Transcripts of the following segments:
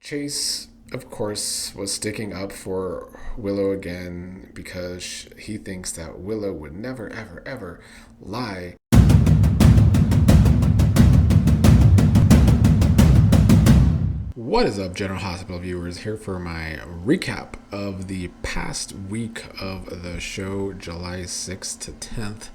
Chase, of course, was sticking up for Willow again because he thinks that Willow would never, ever, ever lie. What is up, General Hospital viewers? Here for my recap of the past week of the show, July 6th to 10th.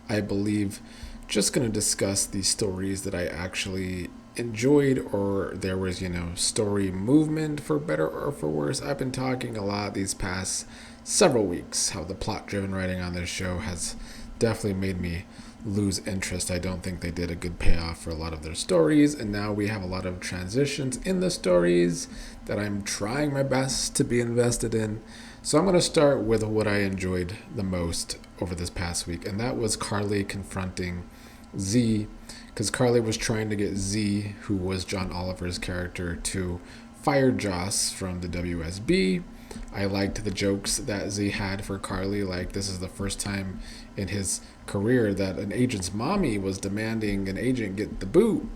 I believe just going to discuss the stories that I actually enjoyed, or there was, story movement for better or for worse. I've been talking a lot these past several weeks how the plot driven writing on this show has definitely made me lose interest. I don't think they did a good payoff for a lot of their stories, and now we have a lot of transitions in the stories that I'm trying my best to be invested in. So I'm going to start with what I enjoyed the most over this past week, and that was Carly confronting Z, because Carly was trying to get Z, who was John Oliver's character, to fire Joss from the WSB. I liked the jokes that Z had for Carly, like this is the first time in his career that an agent's mommy was demanding an agent get the boot.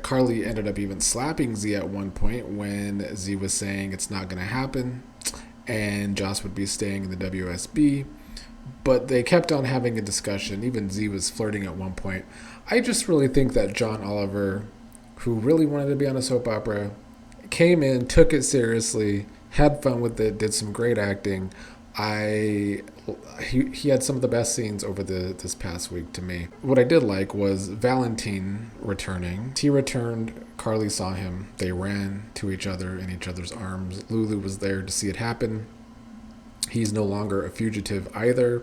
Carly ended up even slapping Z at one point when Z was saying it's not going to happen and Joss would be staying in the WSB. But they kept on having a discussion. Even Z was flirting at one point. I just really think that John Oliver, who really wanted to be on a soap opera, came in, took it seriously, had fun with it, did some great acting. He had some of the best scenes over this past week to me. What I did like was Valentin returning. He returned. Carly saw him. They ran to each other in each other's arms. Lulu was there to see it happen. He's no longer a fugitive either.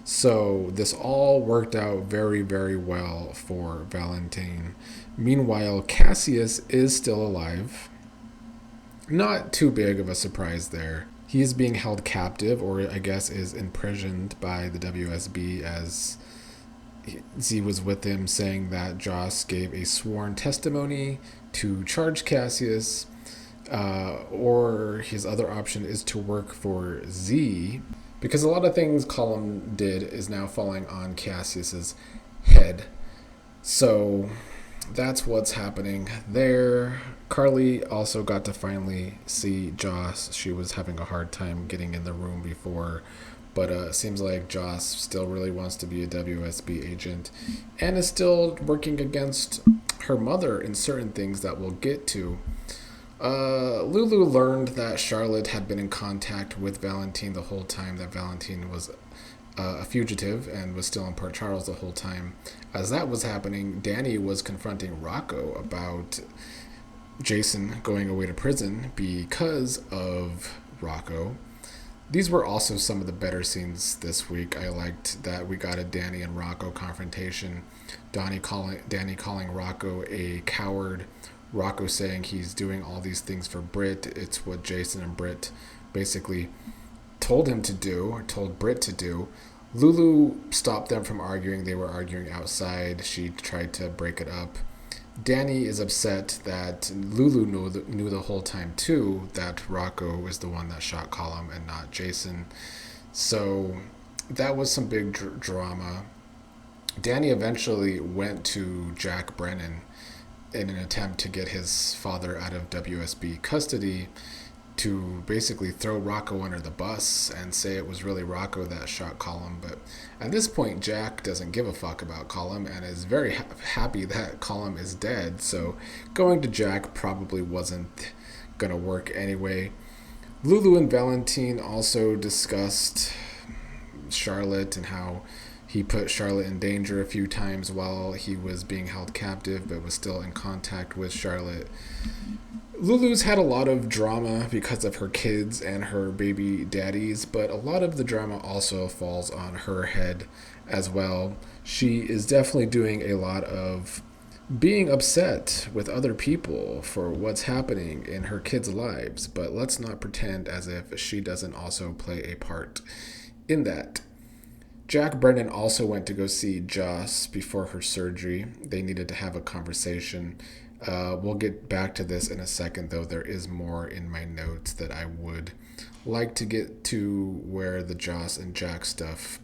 So this all worked out very, very well for Valentin. Meanwhile, Cassius is still alive. Not too big of a surprise there. He is being held captive, or I guess is imprisoned by the WSB, as Z was with him saying that Joss gave a sworn testimony to charge Cassius, or his other option is to work for Z, because a lot of things Colum did is now falling on Cassius's head. So that's what's happening there. Carly also got to finally see Joss. She was having a hard time getting in the room before, but it seems like Joss still really wants to be a WSB agent and is still working against her mother in certain things that we'll get to. Lulu learned that Charlotte had been in contact with Valentin the whole time, that Valentin was a fugitive and was still in Port Charles the whole time. As that was happening, Danny was confronting Rocco about Jason going away to prison because of Rocco. These were also some of the better scenes this week. I liked that we got a Danny and Rocco confrontation. Danny calling Rocco a coward. Rocco saying he's doing all these things for Britt. It's what Jason and Britt basically told him to do, or told Britt to do. Lulu stopped them from arguing. They were arguing outside. She tried to break it up. Danny is upset that Lulu knew the whole time too that Rocco was the one that shot Colum and not Jason. So that was some big drama. Danny eventually went to Jack Brennan in an attempt to get his father out of WSB custody, to basically throw Rocco under the bus and say it was really Rocco that shot Colum. But at this point, Jack doesn't give a fuck about Colum and is very happy that Colum is dead. So going to Jack probably wasn't going to work anyway. Lulu and Valentin also discussed Charlotte and how he put Charlotte in danger a few times while he was being held captive, but was still in contact with Charlotte. Lulu's had a lot of drama because of her kids and her baby daddies, but a lot of the drama also falls on her head as well. She is definitely doing a lot of being upset with other people for what's happening in her kids' lives, but let's not pretend as if she doesn't also play a part in that. Jack Brennan also went to go see Joss before her surgery. They needed to have a conversation. We'll get back to this in a second, though there is more in my notes that I would like to get to where the Joss and Jack stuff,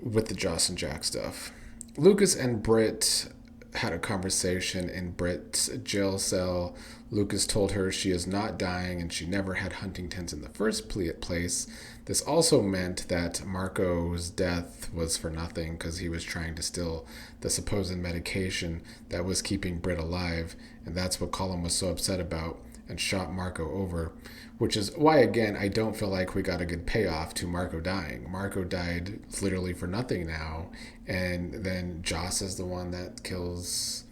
with the Joss and Jack stuff. Lucas and Britt had a conversation in Britt's jail cell. Lucas told her she is not dying and she never had Huntingtons in the first place. This also meant that Marco's death was for nothing because he was trying to steal the supposed medication that was keeping Britt alive, and that's what Colin was so upset about and shot Marco over, which is why, again, I don't feel like we got a good payoff to Marco dying. Marco died literally for nothing now, and then Joss is the one that kills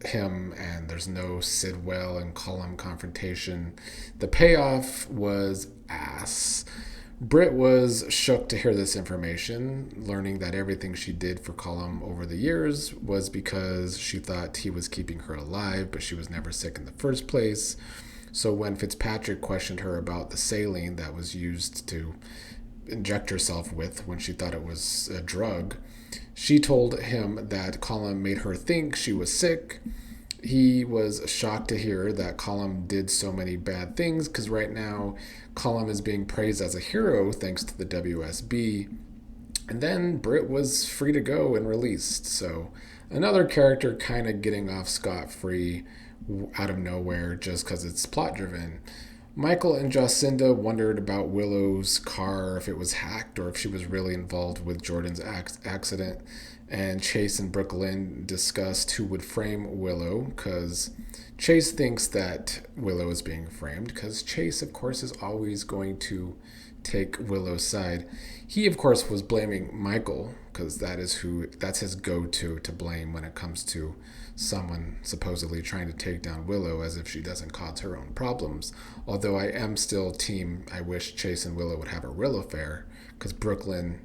him, and there's no Sidwell and Colin confrontation. The payoff was ass. Britt was shook to hear this information, learning that everything she did for Colin over the years was because she thought he was keeping her alive, but she was never sick in the first place. So when Fitzpatrick questioned her about the saline that was used to inject herself with when she thought it was a drug, she told him that Colin made her think she was sick. He was shocked to hear that Colin did so many bad things, because right now Colin is being praised as a hero thanks to the WSB. And then Britt was free to go and released. So another character kind of getting off scot-free out of nowhere just because it's plot driven. Michael and Jacinda wondered about Willow's car, if it was hacked or if she was really involved with Jordan's accident. And Chase and Brook Lynn discussed who would frame Willow, because Chase thinks that Willow is being framed, because Chase, of course, is always going to take Willow's side. He, of course, was blaming Michael, because that's his go-to to blame when it comes to someone supposedly trying to take down Willow, as if she doesn't cause her own problems. Although I am still team, I wish Chase and Willow would have a real affair, because Brook Lynn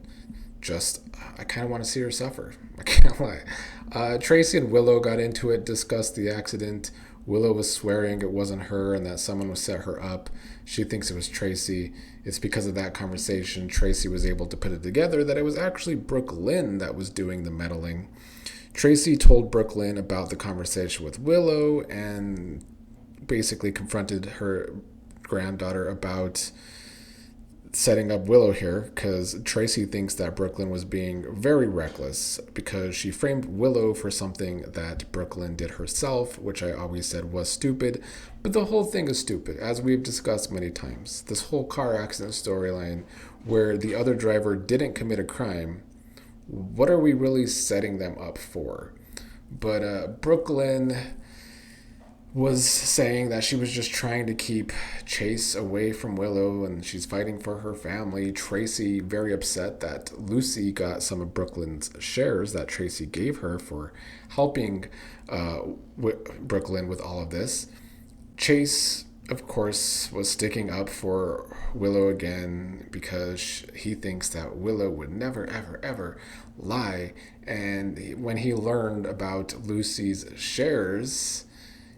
I kind of want to see her suffer. I can't lie. Tracy and Willow got into it, discussed the accident. Willow was swearing it wasn't her and that someone would set her up. She thinks it was Tracy. It's because of that conversation Tracy was able to put it together that it was actually Brook Lynn that was doing the meddling. Tracy told Brook Lynn about the conversation with Willow and basically confronted her granddaughter about setting up Willow here, because Tracy thinks that Brook Lynn was being very reckless because she framed Willow for something that Brook Lynn did herself, which I always said was stupid. But the whole thing is stupid, as we've discussed many times. This whole car accident storyline where the other driver didn't commit a crime, what are we really setting them up for? But Brook Lynn was saying that she was just trying to keep Chase away from Willow and she's fighting for her family. Tracy very upset that Lucy got some of Brook Lynn's shares that Tracy gave her for helping Brook Lynn with all of this. Chase, of course, was sticking up for Willow again because he thinks that Willow would never, ever, ever lie. And when he learned about Lucy's shares,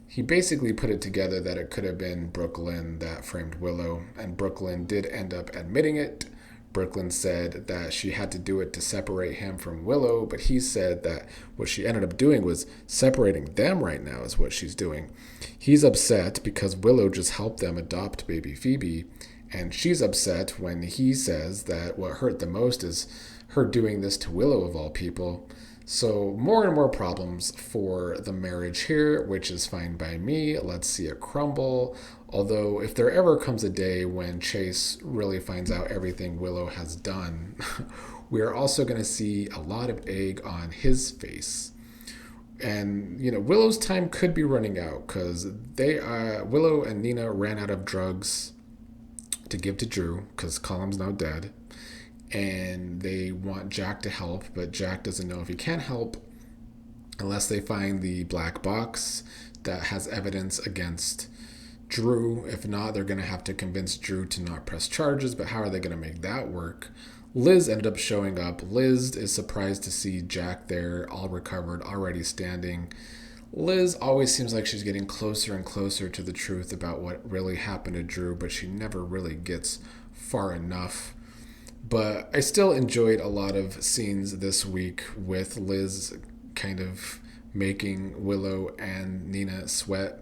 he basically put it together that it could have been Brook Lynn that framed Willow, and Brook Lynn did end up admitting it. Brook Lynn said that she had to do it to separate him from Willow, but he said that what she ended up doing was separating them right now is what she's doing. He's upset because Willow just helped them adopt baby Phoebe, and she's upset when he says that what hurt the most is her doing this to Willow of all people. So more and more problems for the marriage here, which is fine by me. Let's see it crumble. Although if there ever comes a day when Chase really finds out everything Willow has done, we are also going to see a lot of egg on his face. And, Willow's time could be running out because Willow and Nina ran out of drugs to give to Drew because Colum's now dead. And they want Jack to help, but Jack doesn't know if he can help unless they find the black box that has evidence against Drew. If not, they're going to have to convince Drew to not press charges, but how are they going to make that work? Liz ended up showing up. Liz is surprised to see Jack there, all recovered, already standing. Liz always seems like she's getting closer and closer to the truth about what really happened to Drew, but she never really gets far enough. But I still enjoyed a lot of scenes this week with Liz kind of making Willow and Nina sweat.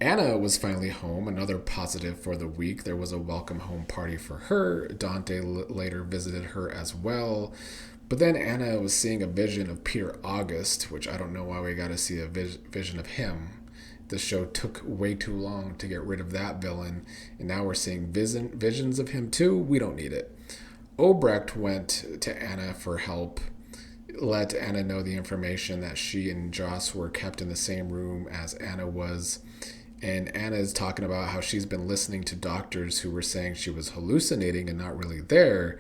Anna was finally home, another positive for the week. There was a welcome home party for her. Dante later visited her as well. But then Anna was seeing a vision of Peter August, which I don't know why we got to see a vision of him. The show took way too long to get rid of that villain, and now we're seeing visions of him too. We don't need it. Obrecht went to Anna for help, let Anna know the information that she and Joss were kept in the same room as Anna was. And Anna is talking about how she's been listening to doctors who were saying she was hallucinating and not really there.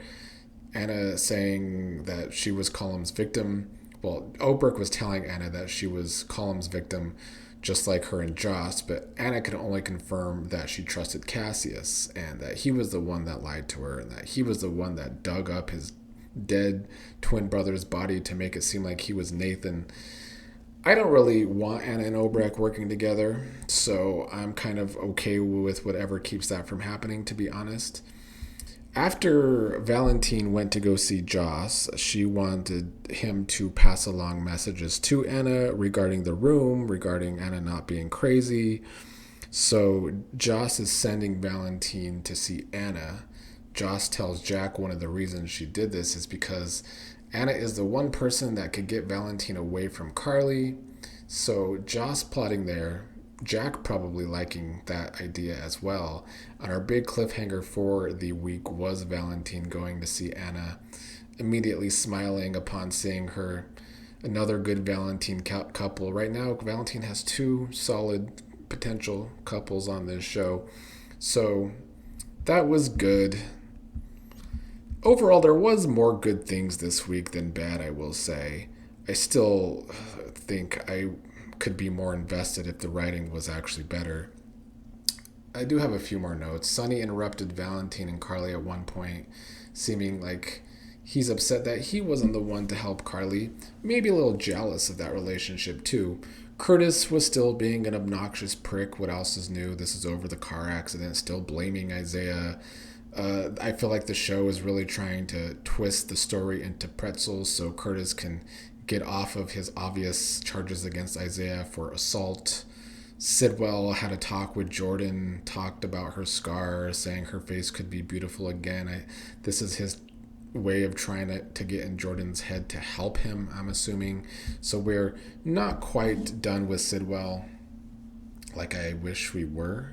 Anna saying that she was Column's victim. Well, Obrecht was telling Anna that she was Column's victim, just like her and Joss, but Anna could only confirm that she trusted Cassius and that he was the one that lied to her and that he was the one that dug up his dead twin brother's body to make it seem like he was Nathan. I don't really want Anna and Obrecht working together, so I'm kind of okay with whatever keeps that from happening, to be honest. After Valentin went to go see Joss, she wanted him to pass along messages to Anna regarding the room, regarding Anna not being crazy. So Joss is sending Valentin to see Anna. Joss tells Jack one of the reasons she did this is because Anna is the one person that could get Valentin away from Carly. So Joss plotting there, Jack probably liking that idea as well. And our big cliffhanger for the week was Valentin going to see Anna, immediately smiling upon seeing her. Another good Valentin couple. Right now, Valentin has two solid potential couples on this show. So that was good. Overall, there was more good things this week than bad, I will say. I still think I could be more invested if the writing was actually better. I do have a few more notes. Sonny interrupted Valentin and Carly at one point, seeming like he's upset that he wasn't the one to help Carly. Maybe a little jealous of that relationship too. Curtis was still being an obnoxious prick. What else is new? This is over the car accident, still blaming Isaiah. I feel like the show is really trying to twist the story into pretzels so Curtis can get off of his obvious charges against Isaiah for assault. Sidwell had a talk with Jordan, talked about her scar, saying her face could be beautiful again. This is his way of trying to get in Jordan's head to help him, I'm assuming. So we're not quite done with Sidwell like I wish we were.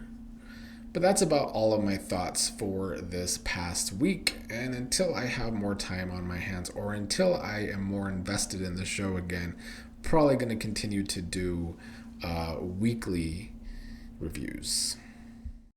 But that's about all of my thoughts for this past week. And until I have more time on my hands or until I am more invested in the show again, probably going to continue to do weekly reviews.